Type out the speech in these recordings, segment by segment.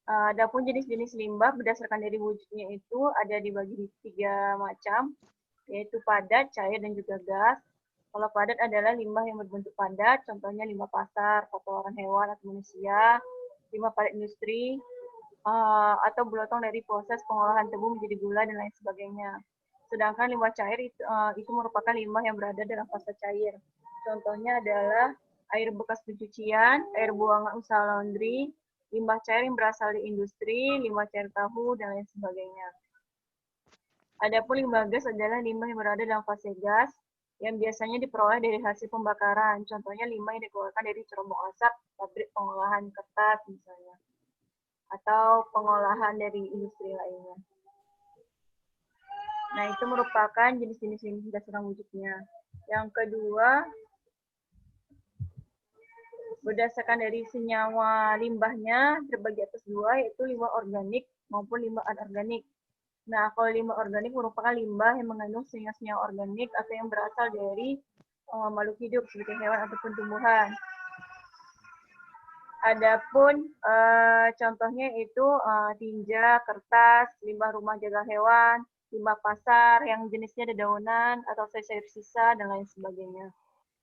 Adapun jenis-jenis limbah berdasarkan dari wujudnya itu ada dibagi di 3 macam, yaitu padat, cair, dan juga gas. Kalau padat adalah limbah yang berbentuk padat, contohnya limbah pasar, kotoran hewan atau manusia, limbah padat industri, atau belotong dari proses pengolahan tebu menjadi gula dan lain sebagainya. Sedangkan limbah cair itu merupakan limbah yang berada dalam fase cair. Contohnya adalah air bekas pencucian, air buangan usaha laundry, limbah cair yang berasal dari industri, limbah cair tahu, dan lain sebagainya. Adapun limbah gas adalah limbah yang berada dalam fase gas, yang biasanya diperoleh dari hasil pembakaran. Contohnya limbah yang dikeluarkan dari cerobong asap pabrik pengolahan kertas misalnya, atau pengolahan dari industri lainnya. Nah, itu merupakan jenis-jenis limbah berdasarkan wujudnya. Yang kedua, berdasarkan dari senyawa limbahnya terbagi atas dua, yaitu limbah organik maupun limbah anorganik. Nah, kalau limbah organik merupakan limbah yang mengandung senyawa-senyawa organik atau yang berasal dari makhluk hidup seperti hewan ataupun tumbuhan. Adapun contohnya itu tinja, kertas, limbah rumah jaga hewan, limbah pasar yang jenisnya dedaunan atau sayur sisa dan lain sebagainya.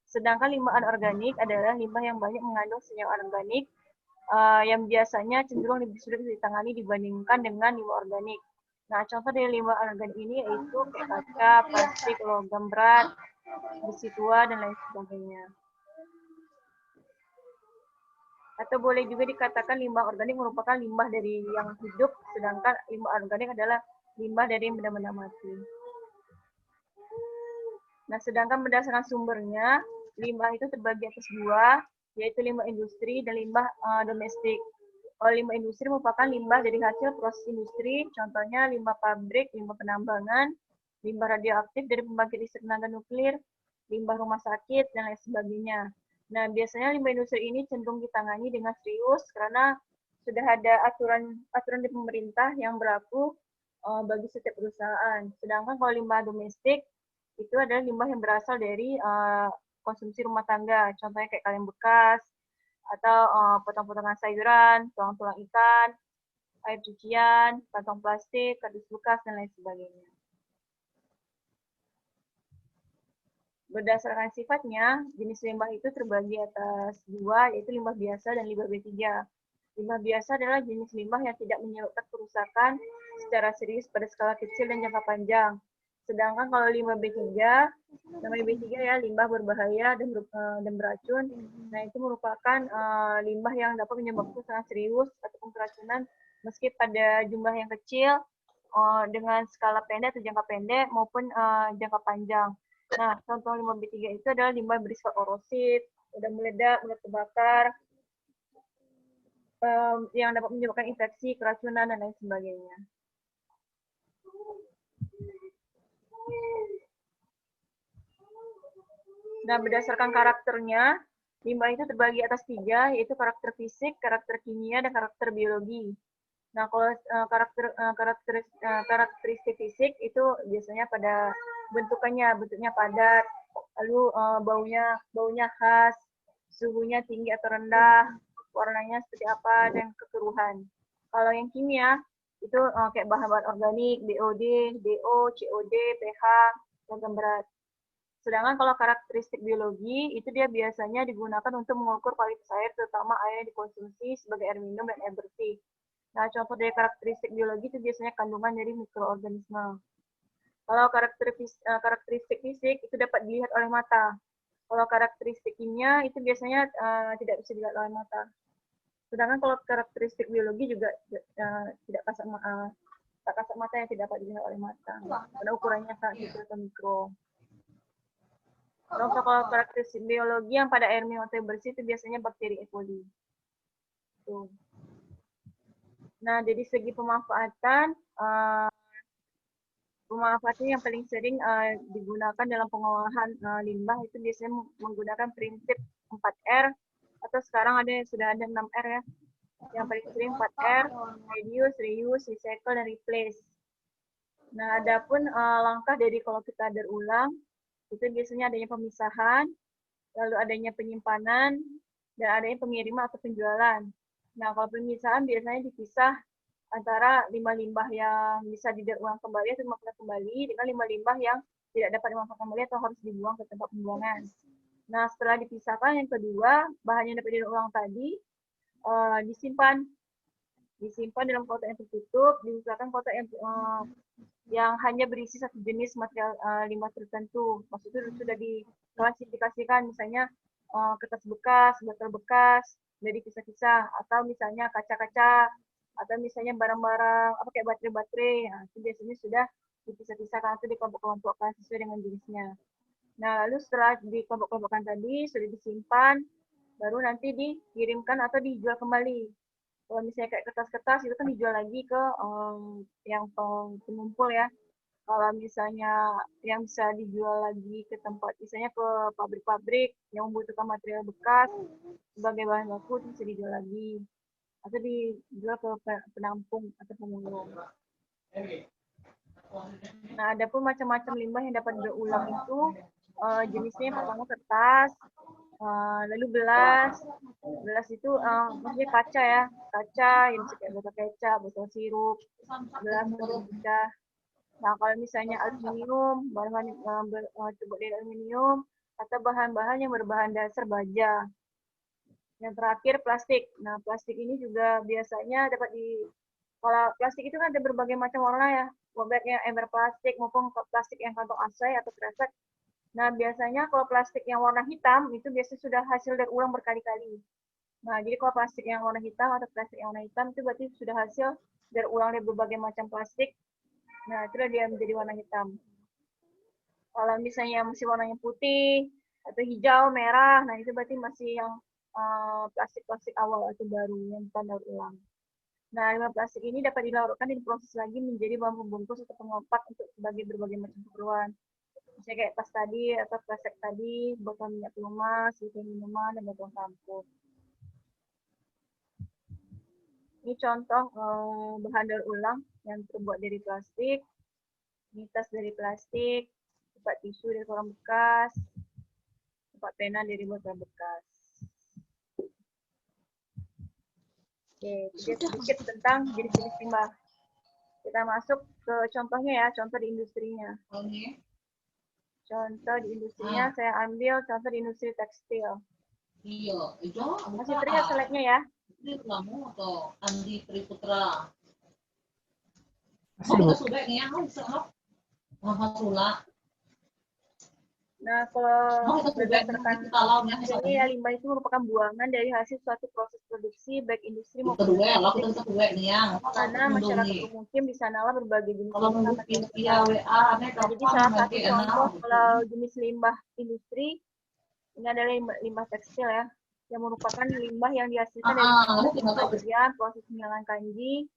Sedangkan limbah anorganik adalah limbah yang banyak mengandung senyawa anorganik yang biasanya cenderung lebih sulit ditangani dibandingkan dengan limbah organik. Nah, contoh dari limbah anorganik ini yaitu kayak kaca, plastik, logam berat, besi tua, dan lain sebagainya. Atau boleh juga dikatakan limbah organik merupakan limbah dari yang hidup, sedangkan limbah anorganik adalah limbah dari benda-benda mati. Nah, sedangkan berdasarkan sumbernya, limbah itu terbagi atas dua, yaitu limbah industri dan limbah domestik. Kalau limbah industri merupakan limbah dari hasil proses industri, contohnya limbah pabrik, limbah penambangan, limbah radioaktif dari pembangkit listrik tenaga nuklir, limbah rumah sakit, dan lain sebagainya. Nah, biasanya limbah industri ini cenderung ditangani dengan serius karena sudah ada aturan di pemerintah yang berlaku bagi setiap perusahaan. Sedangkan kalau limbah domestik itu adalah limbah yang berasal dari konsumsi rumah tangga, contohnya kayak kaleng bekas atau potong-potongan sayuran, tulang-tulang ikan, air cucian, kantong plastik, kardus bekas, dan lain sebagainya. Berdasarkan sifatnya, jenis limbah itu terbagi atas dua, yaitu limbah biasa dan limbah B3. Limbah biasa adalah jenis limbah yang tidak menyebabkan kerusakan secara serius pada skala kecil dan jangka panjang. Sedangkan kalau limbah B3, namanya B3 ya, limbah berbahaya dan beracun. Nah, itu merupakan limbah yang dapat menyebabkan sangat serius ataupun keracunan meski pada jumlah yang kecil dengan skala pendek atau jangka pendek maupun jangka panjang. Nah, contoh limbah B3 itu adalah limbah berisiko korosif, mudah meledak, mudah terbakar, yang dapat menyebabkan infeksi, keracunan, dan lain sebagainya. Nah, berdasarkan karakternya, limbah itu terbagi atas tiga, yaitu karakter fisik, karakter kimia, dan karakter biologi. Nah, kalau karakteristik fisik itu biasanya pada bentuknya padat, lalu baunya khas, suhunya tinggi atau rendah, warnanya seperti apa, dan kekeruhan. Kalau yang kimia itu kayak bahan-bahan organik, BOD, DO, COD, pH, logam berat. Sedangkan kalau karakteristik biologi itu dia biasanya digunakan untuk mengukur kualitas air, terutama air yang dikonsumsi sebagai air minum dan air bersih. Nah, contoh dari karakteristik biologi itu biasanya kandungan dari mikroorganisme. Kalau karakteristik fisik itu dapat dilihat oleh mata. Kalau karakteristik kimia itu biasanya tidak bisa dilihat oleh mata. Sedangkan kalau karakteristik biologi juga tidak kasat mata yang tidak dapat dilihat oleh mata. Karena ukurannya sangat kecil atau mikro. Contoh kalau karakteristik biologi yang pada air minum atau bersih itu biasanya bakteri E. coli. Tuh. Nah, dari segi pemanfaatan, yang paling sering digunakan dalam pengolahan limbah itu biasanya menggunakan prinsip 4R, atau sekarang sudah ada 6R ya. Yang paling sering 4R, reduce, reuse, recycle, dan replace. Nah, adapun langkah dari kalau kita daur ulang, itu biasanya adanya pemisahan, lalu adanya penyimpanan, dan adanya pengiriman atau penjualan. Nah, kalau pemisahan biasanya dipisah antara limbah-limbah yang bisa didaur ulang kembali atau dimanfaatkan kembali dengan limbah-limbah yang tidak dapat dimanfaatkan kembali atau harus dibuang ke tempat pembuangan. Nah, setelah dipisahkan, yang kedua, bahan yang dapat didaur ulang tadi disimpan dalam kotak yang tertutup, diusahakan kotak yang hanya berisi satu jenis material limbah tertentu. Maksudnya sudah diklasifikasikan, misalnya kertas bekas, botol bekas, dari kisah-kisah, atau misalnya kaca-kaca, atau misalnya barang-barang apa kayak baterai-baterai. Nah, itu biasanya sudah dipisah-pisahkan atau dikelompok-kelompokkan sesuai dengan jenisnya. Nah, lalu setelah dikelompok-kelompokkan tadi, sudah disimpan, baru nanti dikirimkan atau dijual kembali. Kalau misalnya kayak kertas-kertas itu kan dijual lagi ke yang pengumpul ya. Kalau misalnya yang bisa dijual lagi ke tempat, misalnya ke pabrik-pabrik yang membutuhkan material bekas sebagai bahan baku itu bisa dijual lagi atau dijual ke penampung atau pemulung. Nah, ada pun macam-macam limbah yang dapat berulang itu jenisnya yang pertama kertas, lalu belas. Belas itu maksudnya kaca ya, kaca yang bisa kayak botol kecap, botol sirup, gelas kaca. Nah, kalau misalnya aluminium, bahan terbuat dari aluminium, atau bahan-bahan yang berbahan dasar baja. Yang terakhir plastik. Nah, plastik ini juga biasanya dapat kalau plastik itu kan ada berbagai macam warna ya, baik yang ember plastik maupun plastik yang kantong asai atau kresek. Nah, biasanya kalau plastik yang warna hitam itu biasanya sudah hasil daur ulang berkali-kali. Nah, jadi kalau plastik yang warna hitam atau plastik yang warna hitam itu berarti sudah hasil daur ulang dari berbagai macam plastik. Nah, itu dia menjadi warna hitam. Kalau misalnya masih warnanya putih atau hijau, merah, nah itu berarti masih yang plastik-plastik awal atau baru yang bukan daur ulang. Nah, limbah plastik ini dapat dilarutkan dan diproses lagi menjadi bahan pembungkus atau pengopak untuk sebagai berbagai macam keperluan. Misalnya kayak tas tadi atau kresek tadi, botol minyak pelumas, botol minuman, dan botol sampo. Ini contoh bahan daur ulang yang terbuat dari plastik. Ini tas dari plastik, tempat tisu dari kolam bekas, tempat pena dari botol bekas. Oke, itu sedikit tentang jenis-jenis limbah. Kita masuk ke contohnya ya, contoh di industrinya. Contoh di industrinya, saya ambil contoh di industri tekstil. Iya, itu Masih terlihat slide-nya ya? Ini kamu atau Andi Triputra? Mau kita sudah nih ya, Nah, kalau berdasarkan ini ya, limbah itu merupakan buangan dari hasil suatu proses produksi baik industri maupun karena masyarakat umum di sanalah berbagai jenis limbah akan dihasilkan. Nah, jadi salah satu contoh kalau jenis limbah industri ini adalah limbah tekstil ya, yang merupakan limbah yang dihasilkan dari pengajian, proses penyalaan kanji,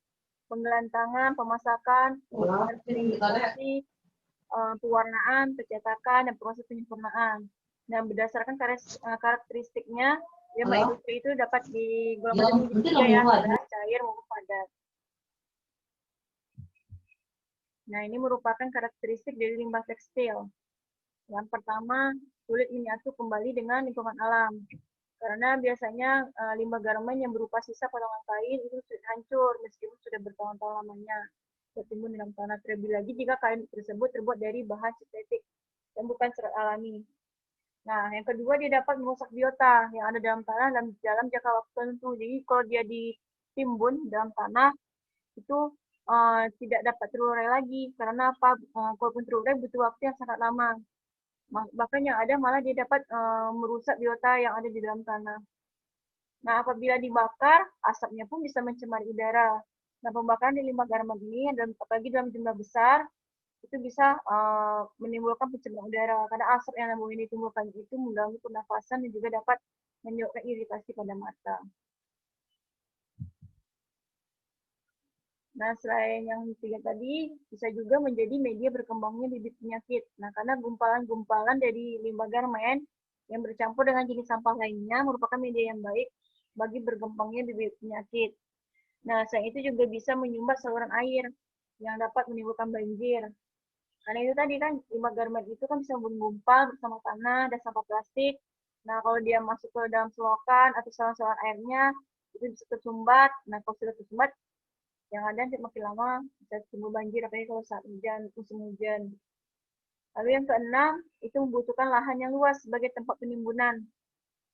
penggelantangan, pemasakan, sterilisasi, pewarnaan, pencetakan, dan proses penyempurnaan. Dan berdasarkan karakteristiknya, limbah industri itu dapat digolongkan menjadi tiga ya, padat, cair, maupun padat. Nah, ini merupakan karakteristik dari limbah tekstil. Yang pertama, sulit menyatu kembali dengan lingkungan alam. Karena biasanya limbah garmen yang berupa sisa potongan kain itu sudah hancur meskipun sudah bertahun-tahun lamanya tertimbun dalam tanah. Terlebih lagi jika kain tersebut terbuat dari bahan sintetik dan bukan serat alami. Nah, yang kedua dia dapat merusak biota yang ada dalam tanah dalam jangka waktu tertentu. Jadi kalau dia ditimbun dalam tanah itu tidak dapat terurai lagi karena apa? Kalaupun terurai butuh waktu yang sangat lama. Bahkan yang ada malah dia dapat merusak biota yang ada di dalam tanah. Nah, apabila dibakar, asapnya pun bisa mencemari udara. Nah, pembakaran di limbah garmen ini, dan apalagi dalam jumlah besar, itu bisa menimbulkan pencemaran udara. Karena asap yang ditimbulkan itu mengganggu pernafasan dan juga dapat menyebabkan iritasi pada mata. Nah, selain yang tiga tadi, bisa juga menjadi media berkembangnya bibit penyakit. Nah, karena gumpalan-gumpalan dari limbah garmen yang bercampur dengan jenis sampah lainnya merupakan media yang baik bagi berkembangnya bibit penyakit. Nah, selain itu juga bisa menyumbat saluran air yang dapat menimbulkan banjir. Karena itu tadi kan, limbah garmen itu kan bisa menggumpal bersama tanah dan sampah plastik. Nah, kalau dia masuk ke dalam selokan atau saluran airnya, itu bisa tersumbat. Nah, kalau sudah tersumbat, yang ada nanti makin lama bisa timbul banjir, apalagi kalau saat hujan, musim hujan. Lalu yang keenam, itu membutuhkan lahan yang luas sebagai tempat penimbunan.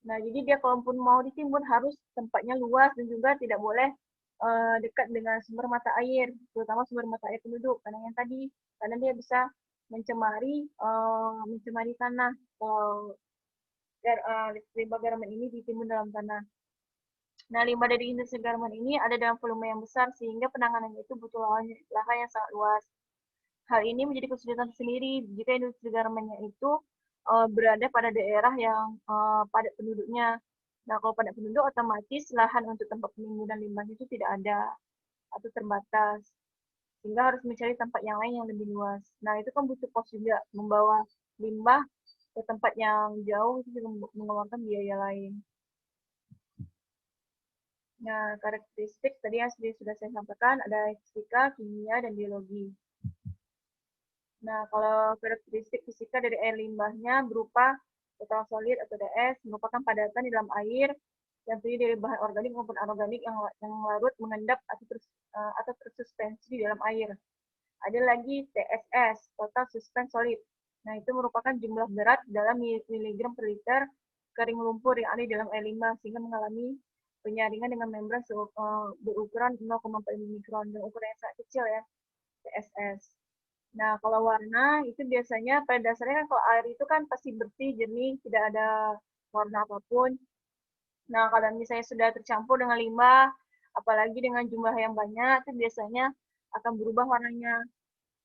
Nah, jadi dia kalaupun mau ditimbun harus tempatnya luas dan juga tidak boleh dekat dengan sumber mata air, terutama sumber mata air penduduk. Karena dia bisa mencemari tanah. Kalau limbah garaman ini ditimbun dalam tanah. Nah, limbah dari industri garaman ini ada dalam volume yang besar sehingga penanganannya itu butuh lahan yang sangat luas. Hal ini menjadi kesulitan sendiri jika industri garamannya itu berada pada daerah yang padat penduduknya. Nah, kalau padat penduduk otomatis lahan untuk tempat penimbunan limbah itu tidak ada atau terbatas. Sehingga harus mencari tempat yang lain yang lebih luas. Nah, itu kan butuh kos juga. Membawa limbah ke tempat yang jauh itu juga mengeluarkan biaya lain. Nah, karakteristik tadi yang sudah saya sampaikan ada fisika, kimia, dan biologi. Nah, kalau karakteristik fisika dari air limbahnya berupa total solid atau DS, merupakan padatan di dalam air yang terdiri dari bahan organik maupun anorganik yang larut, mengendap, atau tersuspensi di dalam air. Ada lagi TSS, total suspend solid. Nah, itu merupakan jumlah berat dalam miligram per liter kering lumpur yang ada di dalam air limbah, sehingga mengalami penyaringan dengan membran berukuran 0,4 mikron, dan ukuran yang sangat kecil ya, TSS. Nah, kalau warna itu biasanya pada dasarnya kan kalau air itu kan pasti bersih, jernih, tidak ada warna apapun. Nah, kalau misalnya sudah tercampur dengan limbah, apalagi dengan jumlah yang banyak, itu biasanya akan berubah warnanya.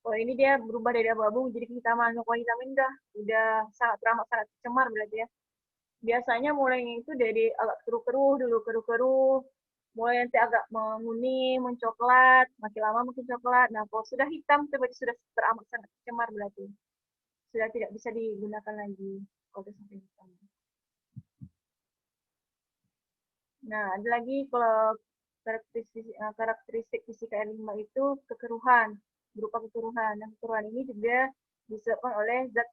Kalau ini dia berubah dari abu-abu menjadi kehitaman. Kalau hitam ini udah sangat teramat, sangat cemar berarti ya. Biasanya mulainya itu dari agak keruh-keruh dulu, keruh-keruh, mulai nanti agak menguning, mencoklat, makin lama makin coklat. Nah, kalau sudah hitam, itu berarti sudah teramat sangat cemar berarti. Sudah tidak bisa digunakan lagi kalau sudah sampai hitam. Nah, ada lagi kalau karakteristik fisika air limbah itu kekeruhan, berupa kekeruhan. Nah, kekeruhan ini juga disebabkan oleh zat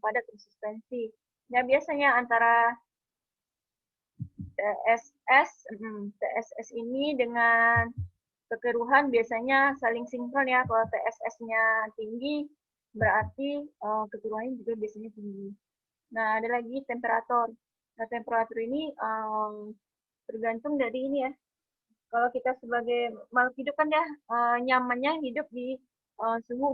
padat suspensi. Nah, biasanya antara TSS ini dengan kekeruhan biasanya saling sinkron ya. Kalau TSS-nya tinggi, berarti kekeruhannya juga biasanya tinggi. Nah, ada lagi temperatur. Nah, temperatur ini tergantung dari ini ya. Kalau kita sebagai makhluk hidup kan ya nyamannya hidup di suhu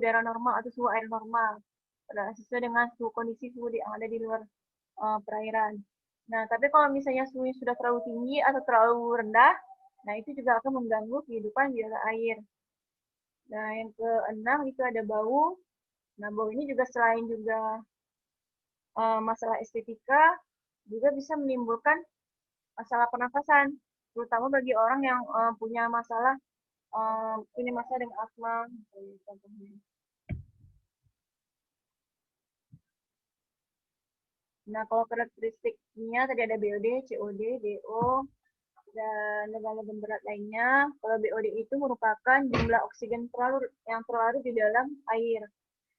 udara normal atau suhu air normal. Sesuai dengan kondisi suhu yang ada di luar perairan. Nah, tapi kalau misalnya suhunya sudah terlalu tinggi atau terlalu rendah, nah itu juga akan mengganggu kehidupan di dalam air. Nah, yang keenam itu ada bau. Nah, bau ini juga selain juga masalah estetika, juga bisa menimbulkan masalah pernafasan, terutama bagi orang yang punya masalah dengan asma, contohnya. Nah, kalau karakteristiknya tadi ada BOD, COD, DO, dan logam-logam berat lainnya. Kalau BOD itu merupakan jumlah oksigen yang terlarut di dalam air.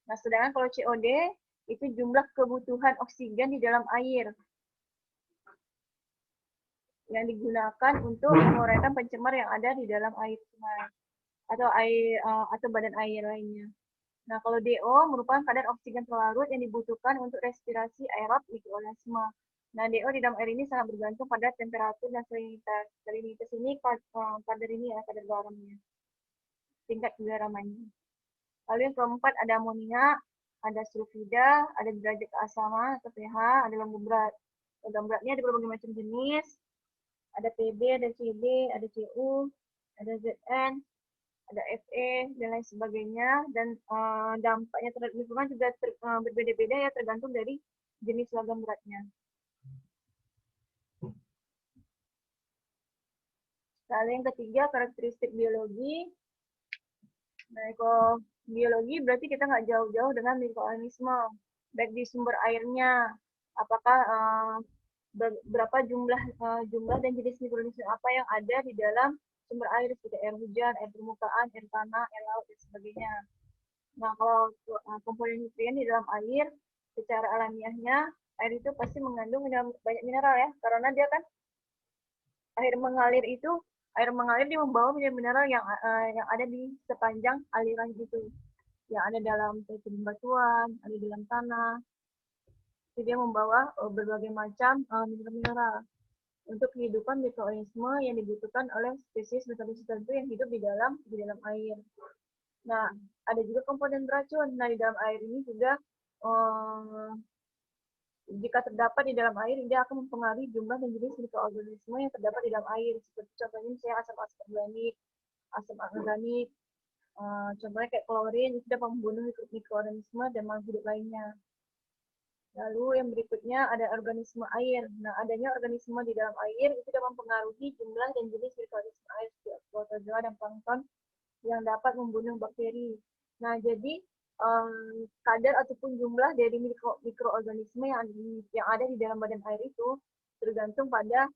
Nah, sedangkan kalau COD itu jumlah kebutuhan oksigen di dalam air yang digunakan untuk menguraikan pencemar yang ada di dalam air sungai atau badan air lainnya. Nah, kalau DO merupakan kadar oksigen terlarut yang dibutuhkan untuk respirasi aerob mikroorganisme. Nah, DO di dalam air ini sangat bergantung pada temperatur dan salinitas. Salinitas ini kadar ini ya, kadar garamnya, tingkat kegaramannya. Lalu yang keempat ada amonia, ada sulfida, ada derajat keasaman atau pH, ada logam berat. Logam beratnya ada berbagai macam jenis, ada PB, ada CB, ada CU, ada ZN, ada FE, dan lain sebagainya. Dan dampaknya terhadap lingkungan juga berbeda-beda ya, tergantung dari jenis logam beratnya. Lalu yang ketiga, karakteristik biologi. Nah, kalau biologi berarti kita nggak jauh-jauh dengan mikroorganisme, baik di sumber airnya, apakah berapa jumlah dan jenis mikroorganisme apa yang ada di dalam sumber air seperti air hujan, air permukaan, air tanah, air laut dan sebagainya. Nah, kalau komponen nutrien di dalam air secara alamiahnya air itu pasti mengandung banyak mineral ya, karena dia kan Air mengalir dia membawa mineral yang ada di sepanjang aliran itu, yang ada dalam tebing batuan, ada di dalam tanah. Jadi dia membawa berbagai macam mineral untuk kehidupan mikroorganisme yang dibutuhkan oleh spesies mikroorganisme tertentu yang hidup di dalam air. Nah, ada juga komponen beracun. Nah, di dalam air ini juga jika terdapat di dalam air, dia akan mempengaruhi jumlah dan jenis mikroorganisme yang terdapat di dalam air. Seperti contohnya misalnya asam-asam organik, asam organik, contohnya kayak klorin, itu dapat membunuh mikroorganisme dan makhluk hidup lainnya. Lalu yang berikutnya ada organisme air. Nah, adanya organisme di dalam air itu dapat mempengaruhi jumlah dan jenis mikroorganisme air seperti protozoa dan plankton yang dapat membunuh bakteri. Nah, jadi kadar ataupun jumlah dari mikroorganisme yang ada di dalam badan air itu tergantung pada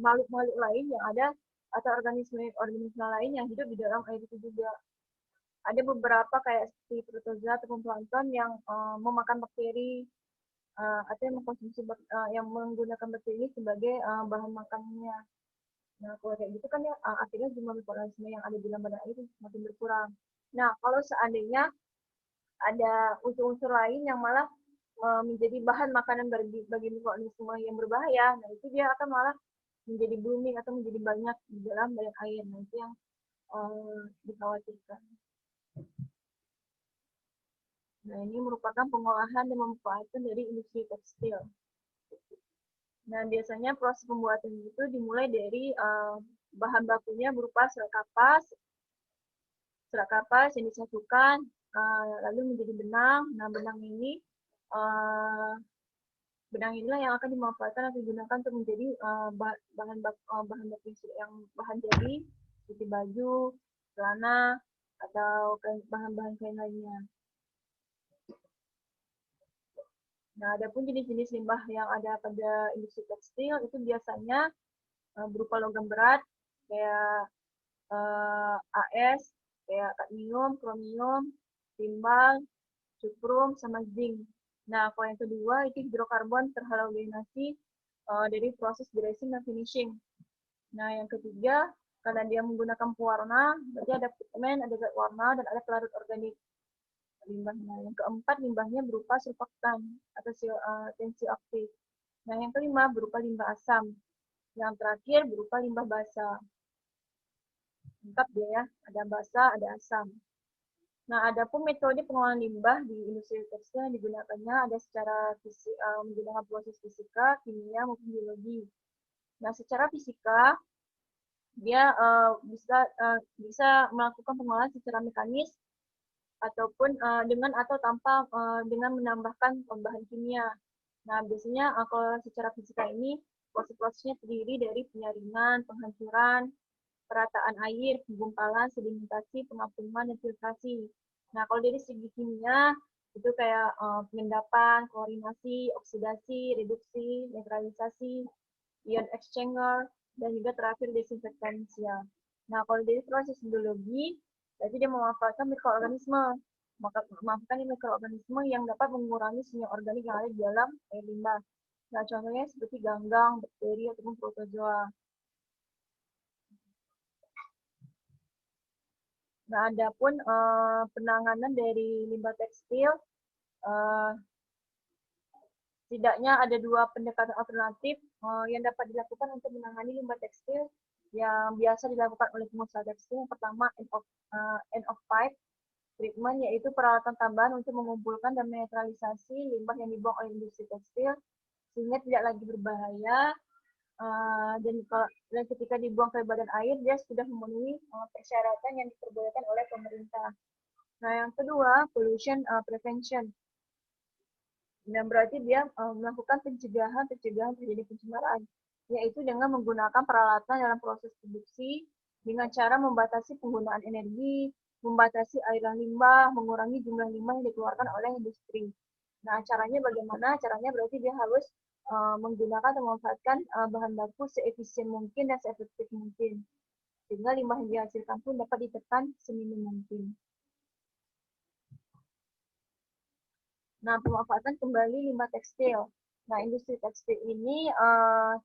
makhluk-makhluk lain yang ada atau organisme lain yang hidup di dalam air itu juga. Ada beberapa kayak seperti protozoa ataupun plankton yang memakan bakteri atau yang menggunakan bakteri ini sebagai bahan makanannya. Nah, kalau kayak gitu kan ya akhirnya jumlah mikroorganisme yang ada di dalam badan air semakin berkurang. Nah, kalau seandainya ada unsur-unsur lain yang malah menjadi bahan makanan bagi mikroorganisme yang berbahaya, nah itu dia akan malah menjadi booming atau menjadi banyak di dalam badan air. Nah, itu yang dikhawatirkan. Nah, ini merupakan pengolahan dan pemanfaatan dari industri tekstil. Nah, biasanya proses pembuatan itu dimulai dari bahan bakunya berupa serat kapas yang disatukan, lalu menjadi benang. Nah, benang inilah yang akan dimanfaatkan atau digunakan untuk menjadi bahan baku yang bahan jadi seperti baju, celana, atau bahan-bahan kain lainnya. Nah, adapun jenis-jenis limbah yang ada pada industri tekstil itu biasanya berupa logam berat kayak AS, kayak kadmium, kromium, timbal, cuprum, sama zinc. Nah, kalau yang kedua itu hidrokarbon terhalogenasi dari proses dressing dan finishing. Nah, yang ketiga karena dia menggunakan pewarna, berarti ada pigmen, ada zat warna, dan ada pelarut organik limbahnya. Yang keempat, limbahnya berupa surfaktan atau tensioaktif. Nah, yang kelima berupa limbah asam. Yang terakhir berupa limbah basa. Lengkap dia ya, ada basa, ada asam. Nah, adapun metode pengolahan limbah di industri tekstil yang digunakannya ada secara menggunakan proses fisika, kimia, maupun biologi. Nah, secara fisika, dia bisa melakukan pengolahan secara mekanis ataupun dengan atau tanpa dengan menambahkan bahan kimia. Nah, biasanya kalau secara fisika ini proses-prosesnya terdiri dari penyaringan, penghancuran, perataan air, penggumpalan, sedimentasi, pengapungan, dan filtrasi. Nah, kalau dari segi kimia itu kayak pengendapan, klorinasi, oksidasi, reduksi, neutralisasi, ion exchanger, dan juga terakhir desinfektan inisial. Nah, kalau dari proses biologi, berarti dia memanfaatkan mikroorganisme. Memanfaatkan mikroorganisme yang dapat mengurangi senyawa organik yang ada di dalam air limbah. Nah, contohnya seperti ganggang, bakteri, ataupun protozoa. Nah, adapun penanganan dari limbah tekstil, setidaknya ada dua pendekatan alternatif yang dapat dilakukan untuk menangani limbah tekstil yang biasa dilakukan oleh pengusaha tekstil. Yang pertama, end of pipe treatment, yaitu peralatan tambahan untuk mengumpulkan dan menetralisasi limbah yang dibuang oleh industri tekstil sehingga tidak lagi berbahaya. Dan ketika dibuang ke badan air, dia sudah memenuhi persyaratan yang diperbolehkan oleh pemerintah. Nah, yang kedua, pollution prevention. Dan berarti dia melakukan pencegahan terjadi pencemaran, yaitu dengan menggunakan peralatan dalam proses produksi dengan cara membatasi penggunaan energi, membatasi aliran limbah, mengurangi jumlah limbah yang dikeluarkan oleh industri. Nah, caranya bagaimana? Caranya berarti dia harus menggunakan atau memanfaatkan bahan baku seefisien mungkin dan seefektif mungkin, sehingga limbah yang dihasilkan pun dapat ditekan seminim mungkin. Nah, pemanfaatan kembali limbah tekstil. Nah, industri tekstil ini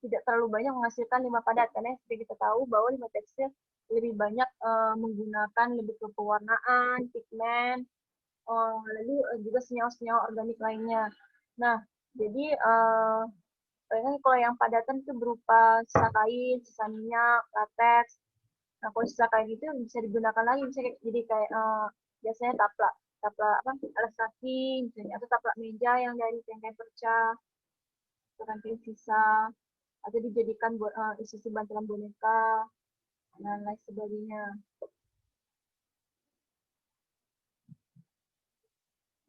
tidak terlalu banyak menghasilkan limbah padat karena seperti kita tahu bahwa limbah tekstil lebih banyak menggunakan lebih ke pewarnaan, pigmen, lalu juga senyawa-senyawa organik lainnya. Nah, jadi kalau yang padatan itu berupa sisa kain, sisa minyak, latex. Nah, kalau sisa kain itu bisa digunakan lagi, bisa jadi kayak biasanya taplak, taplak apa, alas kaki, misalnya, atau taplak meja yang dari kain perca, atau kain sisa, atau dijadikan buat isi bantalan boneka, dan lain sebagainya.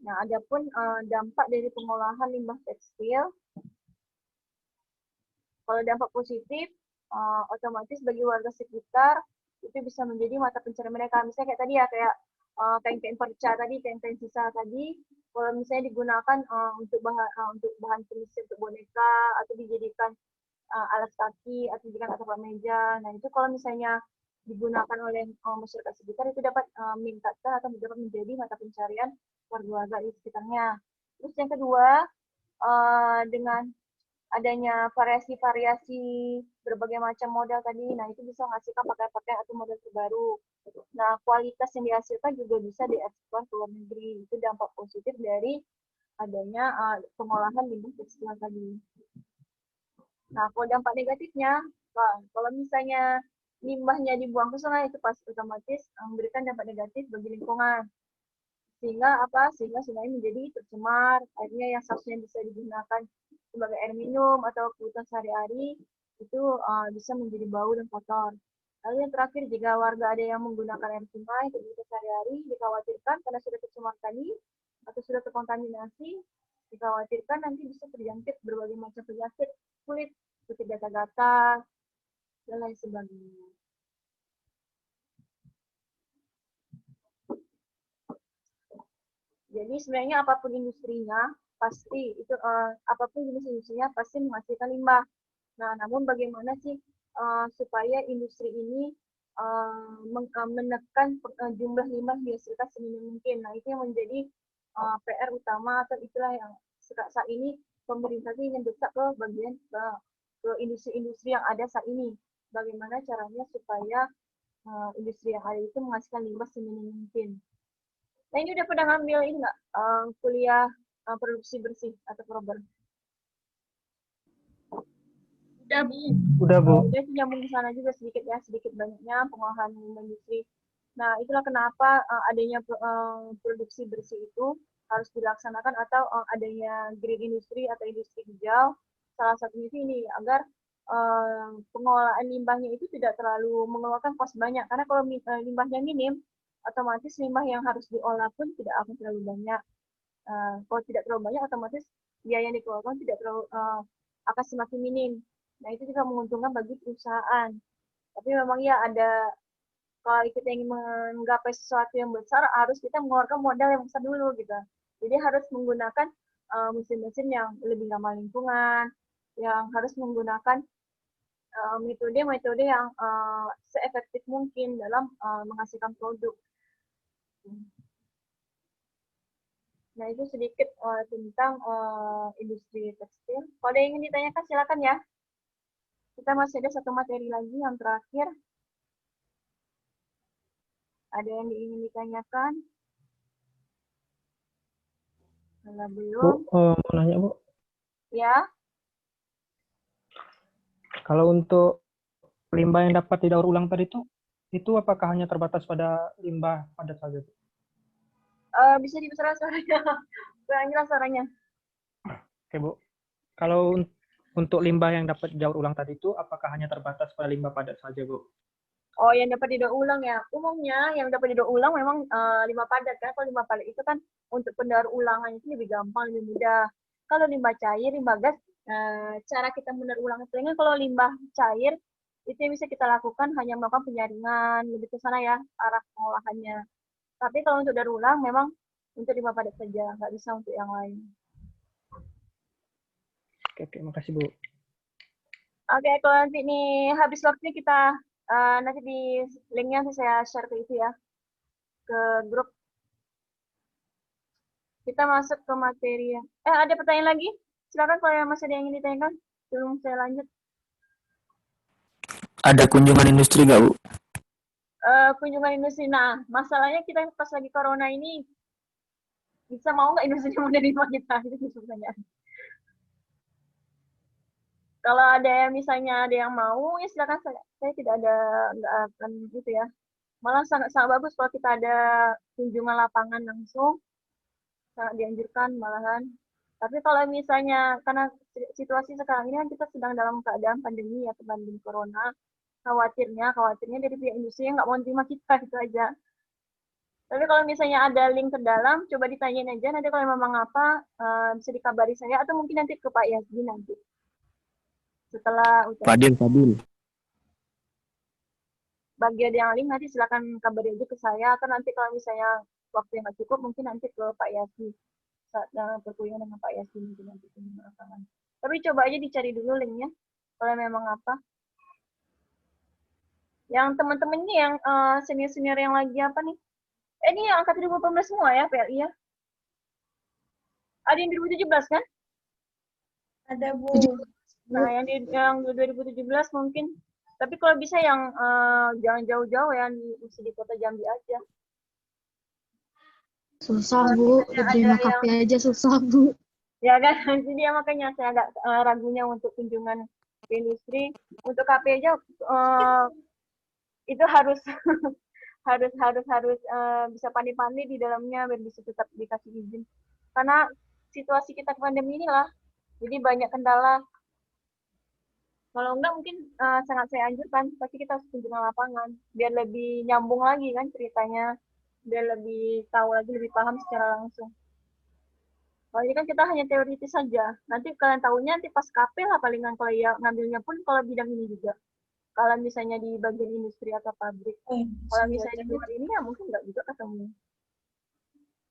Nah, adapun dampak dari pengolahan limbah tekstil, kalau dampak positif, otomatis bagi warga sekitar itu bisa menjadi mata pencarian mereka. Misalnya kayak tadi ya, kayak kain-kain perca tadi, kain-kain sisa tadi, kalau misalnya digunakan untuk bahan penyisir untuk boneka atau dijadikan alas kaki atau dijadikan atap meja. Nah itu kalau misalnya digunakan oleh masyarakat sekitar itu dapat meningkatkan atau dapat menjadi mata pencarian warga-warga di sekitarnya. Terus yang kedua, dengan adanya variasi-variasi berbagai macam model tadi, nah itu bisa menghasilkan pakaian-pakaian atau model terbaru. Nah, kualitas yang dihasilkan juga bisa diekspor ke luar negeri. Itu dampak positif dari adanya pengolahan limbah tekstil tadi. Nah, kalau dampak negatifnya, kalau misalnya limbahnya dibuang ke sungai, itu pasti otomatis memberikan dampak negatif bagi lingkungan. Sehingga apa? Sehingga sungai menjadi tercemar, airnya yang seharusnya bisa digunakan sebagai air minum atau kebutuhan sehari-hari itu bisa menjadi bau dan kotor. Lalu yang terakhir, jika warga ada yang menggunakan air sungai untuk kebutuhan sehari-hari, dikhawatirkan karena sudah tercemar tadi atau sudah terkontaminasi, dikhawatirkan nanti bisa terjangkit berbagai macam penyakit kulit seperti gatal-gatal dan lain sebagainya. Jadi sebenarnya apapun industrinya, pasti itu apapun jenis industrinya pasti menghasilkan limbah. Nah, namun bagaimana sih supaya industri ini menekan jumlah limbah yang dihasilkan seminim mungkin. Nah, itu yang menjadi PR utama atau itulah yang saat ini pemerintah itu ingin desak ke bagian ke industri-industri yang ada saat ini. Bagaimana caranya supaya industri yang ada itu menghasilkan limbah seminim mungkin. Nah, ini udah pernah ngambil ini nggak kuliah produksi bersih atau prober? Udah, Bu. Udah, Bu. Dia nyambung ke sana juga sedikit ya, sedikit banyaknya pengolahan limbah industri. Nah, itulah kenapa adanya produksi bersih itu harus dilaksanakan atau adanya green industry atau industri hijau. Salah satunya itu ini agar pengolahan limbahnya itu tidak terlalu mengeluarkan kos banyak. Karena kalau limbahnya minim, otomatis limbah yang harus diolah pun tidak akan terlalu banyak. Kalau tidak terlalu banyak, otomatis biaya yang dikeluarkan tidak terlalu akan semakin minim. Nah, itu juga menguntungkan bagi perusahaan. Tapi memang ya ada, kalau kita ingin menggapai sesuatu yang besar, harus kita mengeluarkan modal yang besar dulu gitu. Jadi harus menggunakan mesin-mesin yang lebih ramah lingkungan, yang harus menggunakan metode-metode yang seefektif mungkin dalam menghasilkan produk. Nah, itu sedikit tentang industri tekstil. Kalau ada yang ingin ditanyakan, silakan ya. Kita masih ada satu materi lagi yang terakhir. Ada yang ingin ditanyakan? Kalau belum, Bu, mau nanya, Bu. ya. Kalau untuk limbah yang dapat didaur ulang tadi itu apakah hanya terbatas pada limbah padat saja, Bu? Bisa dibesarkan suaranya. Kurang jelas suaranya. Oke, Bu. Kalau untuk limbah yang dapat didaur ulang tadi itu apakah hanya terbatas pada limbah padat saja, Bu? Oh, yang dapat didaur ulang ya. Umumnya yang dapat didaur ulang memang limbah padat kan. Kalau limbah padat itu kan untuk pendaur ulangan itu lebih gampang, lebih mudah. Kalau limbah cair, limbah gas, cara kita mendaur ulang itu kan kalau limbah cair itu yang bisa kita lakukan hanya melakukan penyaringan, lebih ke sana ya arah pengolahannya. Tapi kalau untuk daur ulang memang untuk limbah padat saja, nggak bisa untuk yang lain. Oke, makasih, Bu. Oke, kalau nanti nih habis waktunya kita nanti di linknya saya share ke itu ya, ke grup. Kita masuk ke materi. Ada pertanyaan lagi? Silakan kalau yang masih ada yang ingin ditanyakan, sebelum saya lanjut. Ada kunjungan industri nggak, Bu? Kunjungan industri. Nah, masalahnya kita pas lagi corona ini bisa mau nggak industri menerima kita? Itu sebenarnya. Kalau ada yang misalnya ada yang mau, ya silakan saya tidak ada nggak akan gitu ya. Malah sangat sangat bagus kalau kita ada kunjungan lapangan langsung, sangat dianjurkan malahan. Tapi kalau misalnya karena situasi sekarang ini kan kita sedang dalam keadaan pandemi ya, pandemi corona, khawatirnya dari pihak industri yang nggak mau terima kita itu aja. Tapi kalau misalnya ada link ke dalam, coba ditanyain aja nanti kalau memang apa bisa dikabari saya atau mungkin nanti ke Pak Yasdi nanti. Setelah Fadil. bagi ada yang link nanti silakan kabari aja ke saya atau nanti kalau misalnya waktu yang nggak cukup mungkin nanti ke Pak Yasdi saat berkunjung dengan Pak Yasdi mungkin nanti kunjungan lapangan. Tapi coba aja dicari dulu linknya kalau memang apa. Yang teman-teman ini yang senior-senior yang lagi apa nih? Ini yang angkat 2018 semua ya PLI ya? Ada yang 2017 kan? Ada, Bu. Nah, yang 2017 mungkin. Tapi kalau bisa yang jangan jauh-jauh ya, mesti di kota Jambi aja. Susah, Bu. Terima KP aja susah, Bu. Ya kan, jadi ya makanya saya agak ragunya untuk kunjungan ke industri. Untuk KP aja itu harus harus bisa pandai-pandai di dalamnya biar bisa tetap dikasih izin. Karena situasi kita pandemi inilah, jadi banyak kendala. Kalau enggak mungkin sangat saya anjurkan, pasti kita harus kunjungan lapangan, biar lebih nyambung lagi kan ceritanya, biar lebih tahu lagi, lebih paham secara langsung. Kalau ini kan kita hanya teoritis saja, nanti kalian tahunya nanti pas KP lah palingan kalau ya ngambilnya pun kalau bidang ini juga. Kalau misalnya di bagian industri atau pabrik, kalau misalnya di luar ini ya mungkin nggak juga ketemu.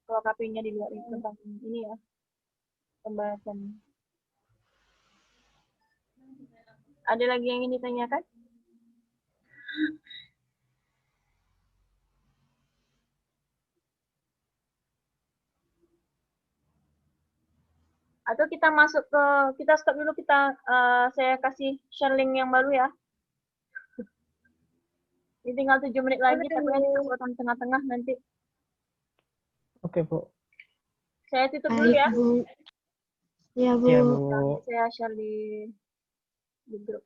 Kalau KP-nya di luar ini tentang ini ya, pembahasan. Ada lagi yang ingin ditanyakan? Atau kita masuk ke, kita stop dulu, saya kasih share link yang baru ya. Ini tinggal 7 menit lagi, tapi nanti kita potong tengah-tengah nanti. Oke, Bu. Saya tutup dulu ya. Bu. Ya, Bu. Iya, Bu. Nanti saya share di grup.